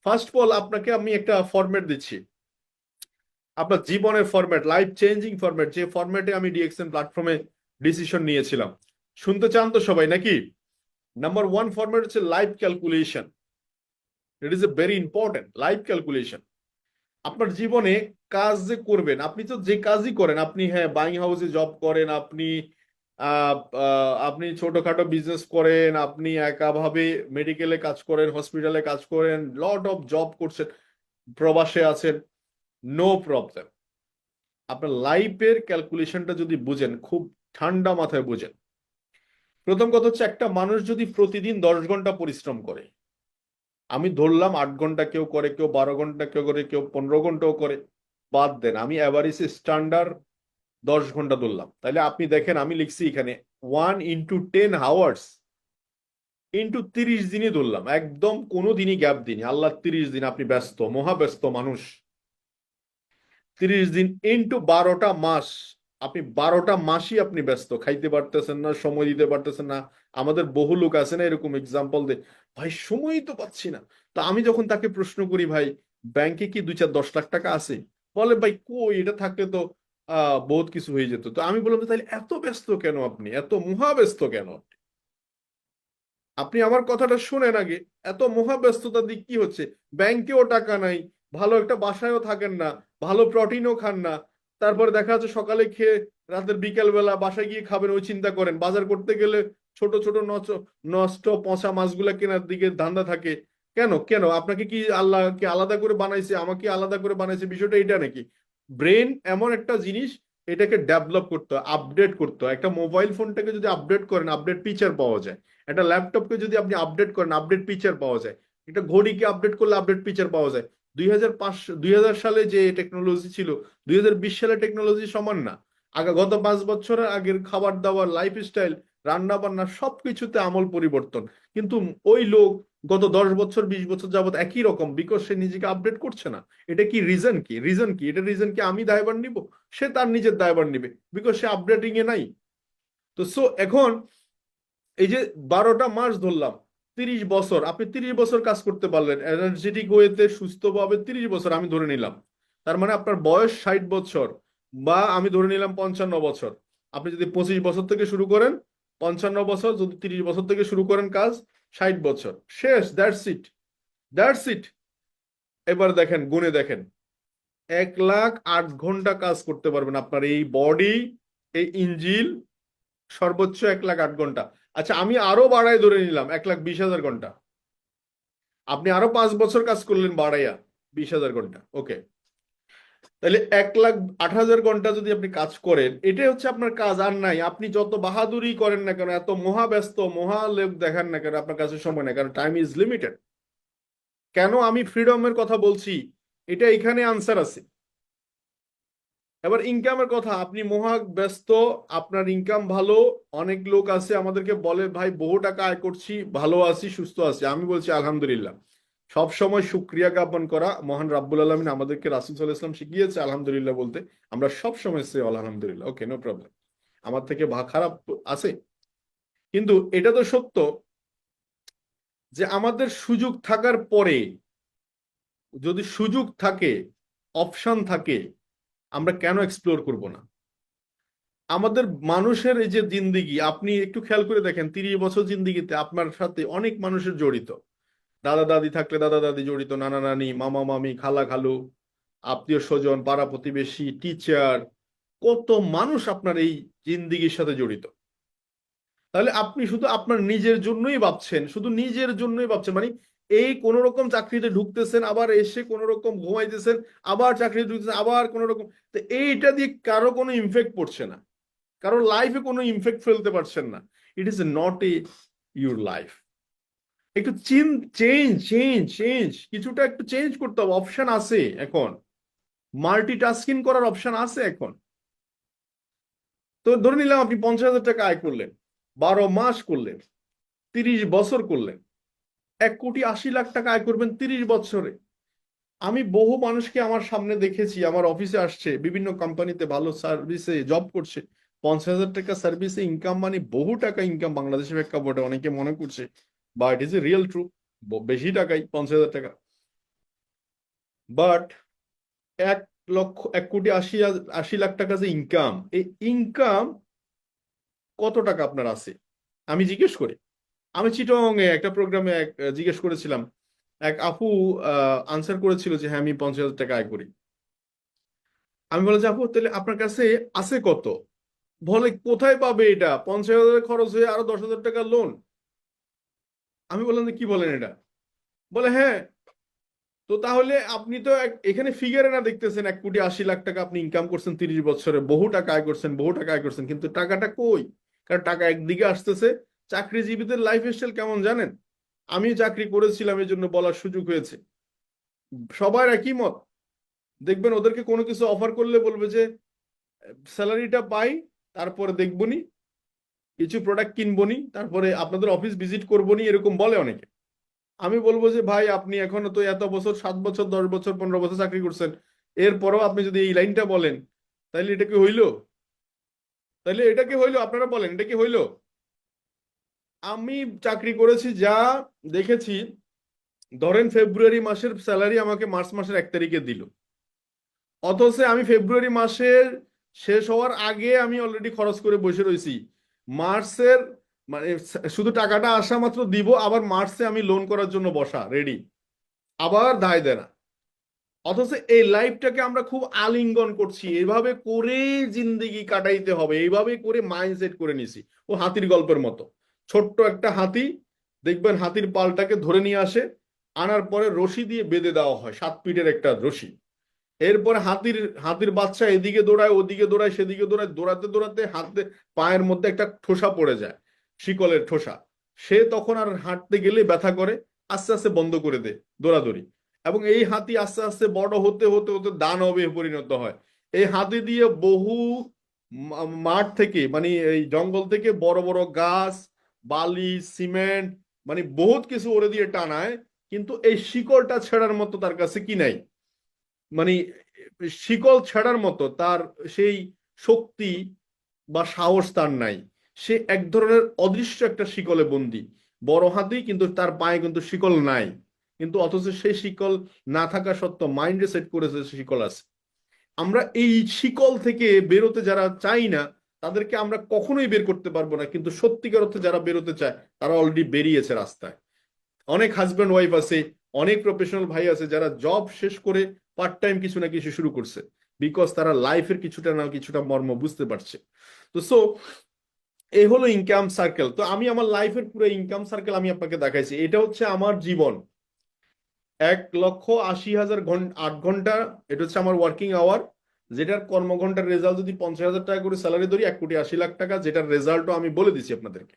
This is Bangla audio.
ফার্স্ট অফ অল আপনাকে আমি একটা ফরম্যাট দিচ্ছি, আপনার জীবনের ফরম্যাট, লাইফ চেঞ্জিং ফরম্যাট, যে ফরম্যাটে আমি ডিএক্সএন প্ল্যাটফর্মে ডিসিশন নিয়েছিলাম। শুনতে চান তো সবাই নাকি? নাম্বার ওয়ান ফরম্যাট হচ্ছে life calculation. It is a very important, life calculation. আপনার জীবনে কাজ যে করবেন, আপনি তো যে কাজই করেন, আপনি হ্যাঁ বাইং হাউসে জব করেন, আপনি আপনি ছোটখাটো বিজনেস করেন, আপনি একাভাবে মেডিকেলে কাজ করেন, হসপিটালে কাজ করেন, লট অফ জব করছেন, প্রবাসে আছেন, নো প্রবলেম। আপনার লাইফের ক্যালকুলেশনটা যদি বুঝেন, খুব ঠান্ডা মাথায় বুঝেন। প্রথম কথা হচ্ছে, একটা মানুষ যদি প্রতিদিন 10 ঘন্টা পরিশ্রম করে, আমি ধরলাম 8 ঘন্টা কেউ করে, কেউ 12 ঘন্টা কেউ করে, কেউ 15 ঘন্টাও করে, বাদ দেন, আমি অ্যাভারেজ স্ট্যান্ডার্ড 10 ঘন্টা ধরলাম। তাহলে আপনি দেখেন, আমি লিখছি এখানে 1 × 10 আওয়ার্স ইন্টু 30 দিনই ধরলাম, একদম কোনো দিনই গ্যাপ দিনই, আল্লাহ 30 দিন আপনি ব্যস্ত, মহাব্যস্ত মানুষ। 30 দিন ইন্টু 12টা মাস, আপনি 12টা মাসই আপনি ব্যস্ত, খাইতে পারতেছেন না, সময় দিতে পারতেছেন না। আমাদের বহু লোক আছে না এরকম এক্সাম্পল দে, ভাই সময়ই তো পাচ্ছি না। তো আমি যখন তাকে প্রশ্ন করি, ভাই ব্যাংকে কি 2-4-10 লাখ টাকা আছে, বলে ভাই কই, এটা থাকলে তো বহুত কিছু হয়ে যেত। তো আমি বললাম, তাহলে এত ব্যস্ত কেন আপনি, এত মহাব্যস্ত কেন? আপনি আমার কথাটা শুনেন আগে। এত মহাব্যস্ততার দিক কি হচ্ছে? ব্যাংকেও টাকা নাই, ভালো একটা বাসায়ও থাকেন না, ভালো প্রোটিনও খান না, তারপরে দেখা যাচ্ছে সকালে খেয়ে রাতের বিকেল বেলা বাসায় গিয়ে খাবেন ওই চিন্তা করেন, বাজার করতে গেলে ছোট ছোট নষ্ট পচা মাছগুলা কেনার দিকে ধান্দা থাকে। কেন কেন আপনাকে কি আল্লাহকে আলাদা করে বানাইছে, আমাকে আলাদা করে বানাইছে, বিষয়টা এটা নাকি? ব্রেন এমন একটা জিনিস, এটাকে ডেভেলপ করতে হয়, আপডেট করতে হয়। একটা মোবাইল ফোনটাকে যদি আপডেট করেন, আপডেট ফিচার পাওয়া যায়। একটা ল্যাপটপকে যদি আপনি আপডেট করেন, আপডেট ফিচার পাওয়া যায়। একটা ঘড়িকে আপডেট করলে আপডেট ফিচার পাওয়া যায়। 2005 2000 সালে যে টেকনোলজি ছিল, 2020 সালে টেকনোলজি সমান না। আগে গত 5 বছরের আগের খাবার দাবার, লাইফস্টাইল, রান্না বান্না সবকিছুতে আমল পরিবর্তন। কিন্তু ওই লোক গত 10 বছর 20 বছর যাবত একই রকম, বিকজ সে নিজেকে আপডেট করছে না। এটা কি রিজন? কি রিজন? কি এটা রিজন? কি আমি দায়ভার নিব? সে তার নিজের দায়ভার নিবে, বিকজ সে আপডেটিং এ নাই। তো সো এখন এই যে 12টা মাস ধরলাম, 30 বছর, আপনি 30 বছর কাজ করতে পারলেন এনার্জেটিক ওয়েতে, সুস্থভাবে 30 বছর আমি ধরে নিলাম। তার মানে আপনার বয়স 60 বছর, বা আমি ধরে নিলাম 55 বছর। আপনি যদি 25 বছর থেকে শুরু করেন, 55 বছর, যদি 30 বছর থেকে শুরু করেন কাজ, 60 বছর শেষ। That's it, that's it. এবার দেখেন, গুণে দেখেন, 1,08 ঘন্টা কাজ করতে পারবেন আপনার এই বডি, এই ইঞ্জিল, সর্বোচ্চ 1,08 ঘন্টা। আচ্ছা, আমি আরো বাড়াই ধরে নিলাম 1,20,000 ঘন্টা। আপনি আরো 5 বছর কাজ করলেন বাড়াইয়া, 20,000 ঘন্টা, ওকে। তাহলে 1,08,000 ঘন্টা যদি আপনি কাজ করেন, এটাই হচ্ছে আপনার কাজ, আর নাই। আপনি যত বাহাদুরি করেন না কেন, এত মহাব্যস্ত মহালেপ দেখান না কেন, আপনার কাছে সময় নেই, কারণ টাইম ইজ লিমিটেড। কেন আমি ফ্রিডমের কথা বলছি, এটা এখানে আনসার আছে। এবার ইনকামের কথা, আপনি মহা ব্যস্ত, আপনার ইনকাম ভালো, অনেক লোক আছে আমাদেরকে বলে, ভাই বহু টাকা আয় করছি, ভালো আছি, সুস্থ আছি। আমি বলছি আলহামদুলিল্লাহ। সব সময় শুক্রিয়া জ্ঞাপন করা, মহান রাব্বুল আলামিন আমাদেরকে, রাসূল সাল্লাল্লাহু আলাইহি ওয়াসাল্লাম শিখিয়েছে আলহামদুলিল্লাহ বলতে। আমরা সব সময় সে আলহামদুলিল্লাহ, ওকে, নো প্রবলেম। আমার থেকে খারাপ আছে, কিন্তু এটা তো সত্য যে আমাদের সুযোগ থাকার পরে, যদি সুযোগ থাকে, অপশন থাকে, আমরা কেন এক্সপ্লোর করব না? আমাদের মানুষের এই যে জিন্দিগি, আপনি একটু খেয়াল করে দেখেন, 30 বছর জিন্দিগিতে আপনার সাথে অনেক মানুষের জড়িত। দাদা দাদি থাকলে দাদা দাদি জড়িত, নানা নানি, মামা মামি, খালা খালু, আত্মীয় স্বজন, পাড়া প্রতিবেশী, টিচার, কত মানুষ আপনার এই জিন্দিগির সাথে জড়িত। তাহলে আপনি শুধু আপনার নিজের জন্যই ভাবছেন, শুধু নিজের জন্যই ভাবছেন, মানে এই কোন রকম চাকরিতে ঢুকতেছেন, আবার এসে কোন রকম ঘুমাইতেছেন, আবার চাকরিতে ঢুকতেছেন, আবার কোন রকম। তো এইটা দিয়ে কারো কোনো ইমফেক্ট পড়ছে না, কারণ লাইফে কোনো ইমফেক্ট ফেলতে পারছেন না। It is not a your life. একটু চেঞ্জ চেঞ্জ চেঞ্জ, কিছুটা একটু চেঞ্জ করতে হবে। অপশন আছে এখন, মাল্টিটাস্কিং করার অপশন আছে এখন। তো ধরে নিলাম আপনি 50,000 টাকা আয় করলেন, 12 মাস করলেন, 30 বছর করলেন, 1,80,00,000 টাকা আয় করবেন 30 বছরে। আমি বহু মানুষকে আমার সামনে দেখেছি, আমার অফিসে আসছে, বিভিন্ন কোম্পানিতে ভালো সার্ভিসে জব করছে। 50,000 টাকা সার্ভিসে ইনকাম মানে বহু টাকা ইনকাম বাংলাদেশের প্রেক্ষাপটে, অনেকে মনে করছে, বা it is a real true, বেশি টাকাই 50,000 টাকা। বাট 1,80,80,00,000 টাকা যে ইনকাম, এই ইনকাম কত টাকা আপনার আছে আমি জিজ্ঞেস করি। আমি চিটং এ একটা প্রোগ্রামে জিজ্ঞেস করেছিলাম, এক আপু আনসার করেছিল যে হ্যাঁ আমি 50,000 টাকা আয় করি। আমি বললাম যে আপু তাহলে আপনার কাছে আছে কত? বলে কোথায় পাবে এটা, 50,000 খরচ হয়ে আরো 10,000 টাকা লোন। আমি বললাম যে কি বলেন এটা? বলে হ্যাঁ। তো তাহলে আপনি তো এখানে ফিগারে না দেখতেছেন 1,80,00,000 টাকা আপনি ইনকাম করছেন 30 বছরে, বহু টাকা আয় করছেন, বহু টাকা আয় করছেন, কিন্তু টাকাটা কই? কারণ টাকা একদিকে আসতেছে। চাকরিজীবীদের লাইফ স্টাইল কেমন জানেন? আমি চাকরি করেছিলাম এই জন্য বলার সুযোগ হয়েছে। সবার একই মত। দেখবেন ওদেরকে কোনো কিছু অফার করলে বলবে যে স্যালারিটা পাই, তারপরে দেখবনি, কিছু প্রোডাক্ট কিনবনি, তারপরে আপনাদের অফিস ভিজিট করবনি, এরকম বলে অনেকে। আমি বলবো যে ভাই আপনি এখনো তো এত বছর, 7 বছর, 10 বছর, 15 বছর চাকরি করছেন, এরপরও আপনি যদি এই লাইনটা বলেন, তাহলে এটা কি হইলো? তাহলে এটা কি হইলো? আপনারা বলেন এটা কি হইলো? আমি চাকরি করেছি, যা দেখেছি, ধরেন ফেব্রুয়ারি মাসের স্যালারি আমাকে মার্চ মাসের 1 তারিখে দিল, অথচ আমি ফেব্রুয়ারি মাসের শেষ হওয়ার আগে আমি অলরেডি খরচ করে বসে রয়েছি। মার্চের মানে শুধু টাকাটা আসা মাত্র দিব, আবার মার্চে আমি লোন করার জন্য বসা রেডি, আবার দায় দেনা। অথচ এই লাইফটাকে আমরা খুব আলিঙ্গন করছি, এভাবে করে জিন্দেগি কাটাইতে হবে, এইভাবে করে মাইন্ডসেট করে নিছি। ও হাতির গল্পের মতো, ছোট্ট একটা হাতি, দেখবেন হাতির পালটাকে ধরে নিয়ে আসে, আনার পরে রশি দিয়ে বেঁধে দেওয়া হয়, 7 ফিটের একটা রশি। এরপরে হাতির হাতির বাচ্চা এদিকে দৌড়ায়, ওদিকে দৌড়ায়, সেদিকে দৌড়ায়, দৌড়াতে দৌড়াতে হাতে পায়ের মধ্যে একটা ঠোসা পড়ে যায়, শিকলের ঠোসা। সে তখন আর হাঁটতে গেলে ব্যথা করে, আস্তে আস্তে বন্ধ করে দেয় দৌড়াদৌড়ি। এবং এই হাতি আস্তে আস্তে বড় হতে হতে হতে দানবে পরিণত হয়। এই হাতি দিয়ে বহু মাঠ থেকে, মানে এই জঙ্গল থেকে বড় বড় গাছ, বালি, সিমেন্ট, মানে বহুত কিছু ওরে দিয়ে টানায়, কিন্তু এই শিকলটা ছেড়ার মতো তার কাছে কি নাই, মানে শিকল ছাড়ার মতো তার সেই শক্তি বা সাহস তার নাই। সে এক ধরনের অদৃশ্য একটা শিকলে বন্দী, বড় হাতি, কিন্তু তার পায়ে কিন্তু শিকল নাই। কিন্তু অথচ সেই শিকল না থাকা সত্ত্বেও মাইন্ডে সেট করেছে শিকল আছে। আমরা এই শিকল থেকে বেরোতে যারা চাই না, তাদেরকে আমরা কখনোই বের করতে পারবো না, কিন্তু সত্যিকার অর্থে যারা বেরোতে চায় তারা অলরেডি বেরিয়েছে রাস্তায়। অনেক হাজব্যান্ড ওয়াইফ আছে, অনেক প্রফেশনাল ভাই আছে যারা জব শেষ করে পার্ট টাইম কিছু না কিছু শুরু করছে, বিকজ তারা লাইফের কিছুটা না কিছুটা মর্ম বুঝতে পারছে। তো সো এই হলো ইনকাম সার্কেল। তো আমি আমার লাইফের পুরো ইনকাম সার্কেল আমি আপনাকে দেখাইছি। এটা হচ্ছে আমার জীবন, 1,80,000 ঘন্টা, 8 ঘন্টা। এটা হচ্ছে আমার ওয়ার্কিং আওয়ার, যেটার কর্মঘন্টার রেজাল্ট যদি 50,000 টাকা করে স্যালারি ধরি, 1,80,00,000 টাকা, যেটার রেজাল্টও আমি বলে দিছি আপনাদেরকে।